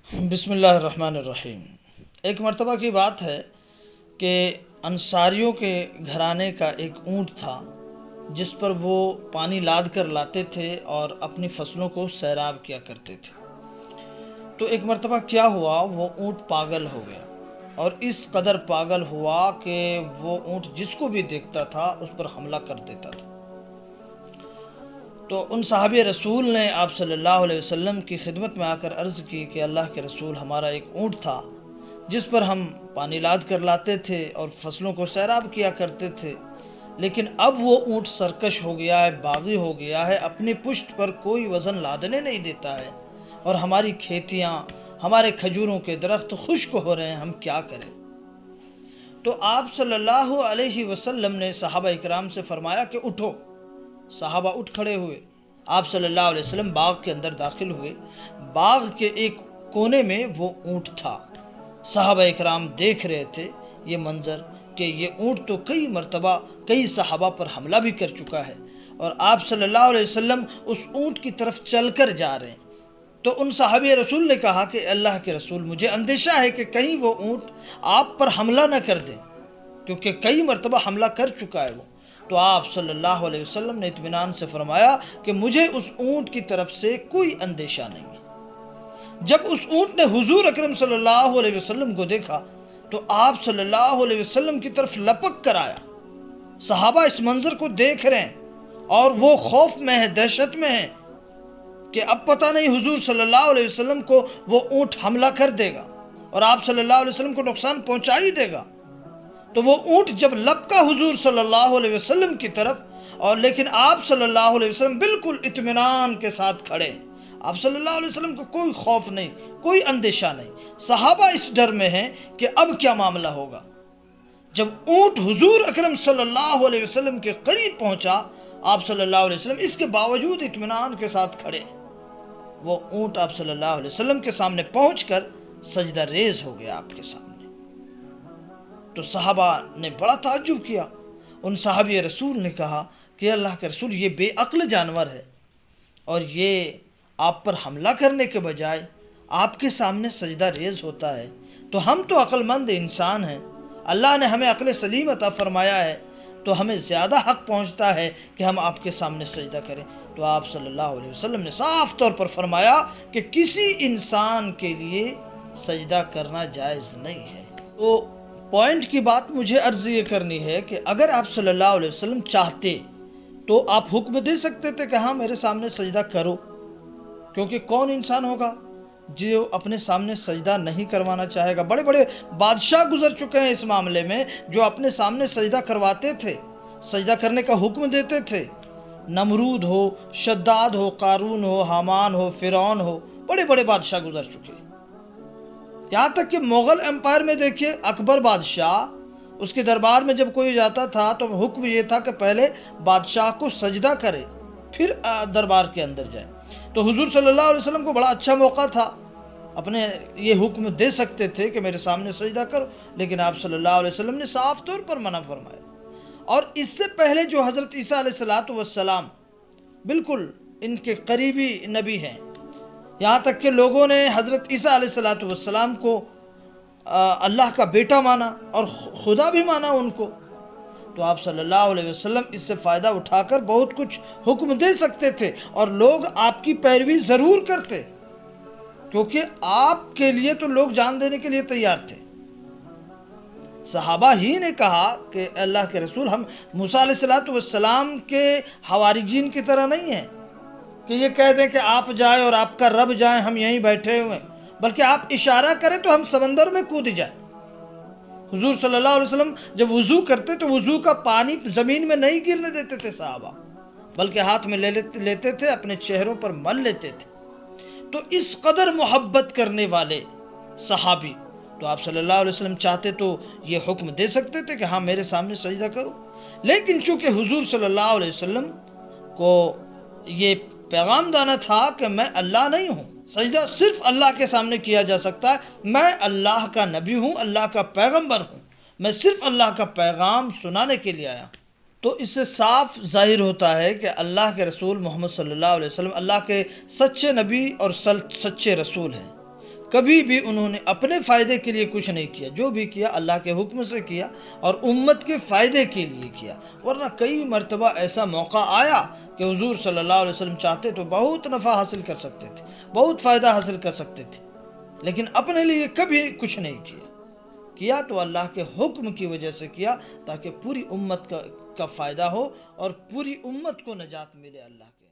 بسم اللہ الرحمن الرحیم۔ ایک مرتبہ کی بات ہے کہ انصاریوں کے گھرانے کا ایک اونٹ تھا جس پر وہ پانی لاد کر لاتے تھے اور اپنی فصلوں کو سیراب کیا کرتے تھے۔ تو ایک مرتبہ کیا ہوا، وہ اونٹ پاگل ہو گیا، اور اس قدر پاگل ہوا کہ وہ اونٹ جس کو بھی دیکھتا تھا اس پر حملہ کر دیتا تھا۔ تو ان صحابہ رسول نے آپ صلی اللہ علیہ وسلم کی خدمت میں آ کر عرض کی کہ اللہ کے رسول، ہمارا ایک اونٹ تھا جس پر ہم پانی لاد کر لاتے تھے اور فصلوں کو سیراب کیا کرتے تھے، لیکن اب وہ اونٹ سرکش ہو گیا ہے، باغی ہو گیا ہے، اپنی پشت پر کوئی وزن لادنے نہیں دیتا ہے، اور ہماری کھیتیاں، ہمارے کھجوروں کے درخت خشک ہو رہے ہیں، ہم کیا کریں؟ تو آپ صلی اللہ علیہ وسلم نے صحابہ اکرام سے فرمایا کہ اٹھو۔ صحابہ اٹھ کھڑے ہوئے، آپ صلی اللہ علیہ وسلم باغ کے اندر داخل ہوئے۔ باغ کے ایک کونے میں وہ اونٹ تھا۔ صحابہ اکرام دیکھ رہے تھے یہ منظر کہ یہ اونٹ تو کئی مرتبہ کئی صحابہ پر حملہ بھی کر چکا ہے، اور آپ صلی اللہ علیہ وسلم اس اونٹ کی طرف چل کر جا رہے ہیں۔ تو ان صحابہ رسول نے کہا کہ اللہ کے رسول، مجھے اندیشہ ہے کہ کہیں وہ اونٹ آپ پر حملہ نہ کر دیں، کیونکہ کئی مرتبہ حملہ کر چکا ہے وہ۔ تو آپ صلی اللہ علیہ وسلم نے اطمینان سے فرمایا کہ مجھے اس اونٹ کی طرف سے کوئی اندیشہ نہیں ہے۔ جب اس اونٹ نے حضور اکرم صلی اللہ علیہ وسلم کو دیکھا تو آپ صلی اللہ علیہ وسلم کی طرف لپک کر آیا۔ صحابہ اس منظر کو دیکھ رہے ہیں اور وہ خوف میں ہیں، دہشت میں ہیں کہ اب پتہ نہیں حضور صلی اللہ علیہ وسلم کو وہ اونٹ حملہ کر دے گا اور آپ صلی اللہ علیہ وسلم کو نقصان پہنچا ہی دے گا۔ تو وہ اونٹ جب لپکا حضور صلی اللہ علیہ وسلم کی طرف، اور لیکن آپ صلی اللہ علیہ وسلم بالکل اطمینان کے ساتھ کھڑے ہیں۔ آپ صلی اللہ علیہ وسلم کو کوئی خوف نہیں، کوئی اندیشہ نہیں۔ صحابہ اس ڈر میں ہیں کہ اب کیا معاملہ ہوگا۔ جب اونٹ حضور اکرم صلی اللہ علیہ وسلم کے قریب پہنچا، آپ صلی اللہ علیہ وسلم اس کے باوجود اطمینان کے ساتھ کھڑے ہیں۔ وہ اونٹ آپ صلی اللہ علیہ وسلم کے سامنے پہنچ کر سجدہ ریز ہو گیا آپ کے سامنے۔ تو صحابہ نے بڑا تعجب کیا۔ ان صحابی رسول نے کہا کہ اللہ کے رسول، یہ بے عقل جانور ہے اور یہ آپ پر حملہ کرنے کے بجائے آپ کے سامنے سجدہ ریز ہوتا ہے، تو ہم تو عقل مند انسان ہیں، اللہ نے ہمیں عقل سلیم عطا فرمایا ہے، تو ہمیں زیادہ حق پہنچتا ہے کہ ہم آپ کے سامنے سجدہ کریں۔ تو آپ صلی اللہ علیہ وسلم نے صاف طور پر فرمایا کہ کسی انسان کے لیے سجدہ کرنا جائز نہیں ہے۔ تو پوائنٹ کی بات مجھے عرض یہ کرنی ہے کہ اگر آپ صلی اللہ علیہ وسلم چاہتے تو آپ حکم دے سکتے تھے کہ ہاں میرے سامنے سجدہ کرو، کیونکہ کون انسان ہوگا جو اپنے سامنے سجدہ نہیں کروانا چاہے گا؟ بڑے بڑے بادشاہ گزر چکے ہیں اس معاملے میں جو اپنے سامنے سجدہ کرواتے تھے، سجدہ کرنے کا حکم دیتے تھے۔ نمرود ہو، شداد ہو، قارون ہو، حامان ہو، فرعون ہو، بڑے بڑے بادشاہ گزر چکے ہیں۔ یہاں تک کہ مغل امپائر میں دیکھیے، اکبر بادشاہ، اس کے دربار میں جب کوئی جاتا تھا تو حکم یہ تھا کہ پہلے بادشاہ کو سجدہ کرے پھر دربار کے اندر جائے۔ تو حضور صلی اللہ علیہ وسلم کو بڑا اچھا موقع تھا، اپنے یہ حکم دے سکتے تھے کہ میرے سامنے سجدہ کرو، لیکن آپ صلی اللہ علیہ وسلم نے صاف طور پر منع فرمایا۔ اور اس سے پہلے جو حضرت عیسیٰ علیہ السلام بالکل ان کے قریبی نبی ہیں، یہاں تک کہ لوگوں نے حضرت عیسیٰ علیہ السلام کو اللہ کا بیٹا مانا اور خدا بھی مانا ان کو، تو آپ صلی اللہ علیہ وسلم اس سے فائدہ اٹھا کر بہت کچھ حکم دے سکتے تھے، اور لوگ آپ کی پیروی ضرور کرتے، کیونکہ آپ کے لیے تو لوگ جان دینے کے لیے تیار تھے۔ صحابہ ہی نے کہا کہ اللہ کے رسول، ہم موسیٰ علیہ السلام کے حواریین کی طرح نہیں ہیں کہ یہ کہہ دیں کہ آپ جائیں اور آپ کا رب جائیں، ہم یہیں بیٹھے ہوئے ہیں، بلکہ آپ اشارہ کریں تو ہم سمندر میں کود جائیں۔ حضور صلی اللہ علیہ وسلم جب وضو کرتے تو وضو کا پانی زمین میں نہیں گرنے دیتے تھے صحابہ، بلکہ ہاتھ میں لیتے تھے، اپنے چہروں پر مل لیتے تھے۔ تو اس قدر محبت کرنے والے صحابی، تو آپ صلی اللہ علیہ وسلم چاہتے تو یہ حکم دے سکتے تھے کہ ہاں میرے سامنے سجدہ کرو، لیکن چونکہ حضور صلی اللہ علیہ وسلم کو یہ پیغام دانا تھا کہ میں اللہ نہیں ہوں، سجدہ صرف اللہ کے سامنے کیا جا سکتا ہے، میں اللہ کا نبی ہوں، اللہ کا پیغمبر ہوں، میں صرف اللہ کا پیغام سنانے کے لیے آیا۔ تو اس سے صاف ظاہر ہوتا ہے کہ اللہ کے رسول محمد صلی اللہ علیہ وسلم اللہ کے سچے نبی اور سچے رسول ہیں۔ کبھی بھی انہوں نے اپنے فائدے کے لیے کچھ نہیں کیا، جو بھی کیا اللہ کے حکم سے کیا اور امت کے فائدے کے لیے کیا۔ ورنہ کئی مرتبہ ایسا موقع آیا کہ حضور صلی اللہ علیہ وسلم چاہتے تو بہت نفع حاصل کر سکتے تھے، بہت فائدہ حاصل کر سکتے تھے، لیکن اپنے لیے کبھی کچھ نہیں کیا تو اللہ کے حکم کی وجہ سے کیا، تاکہ پوری امت کا فائدہ ہو اور پوری امت کو نجات ملے اللہ کے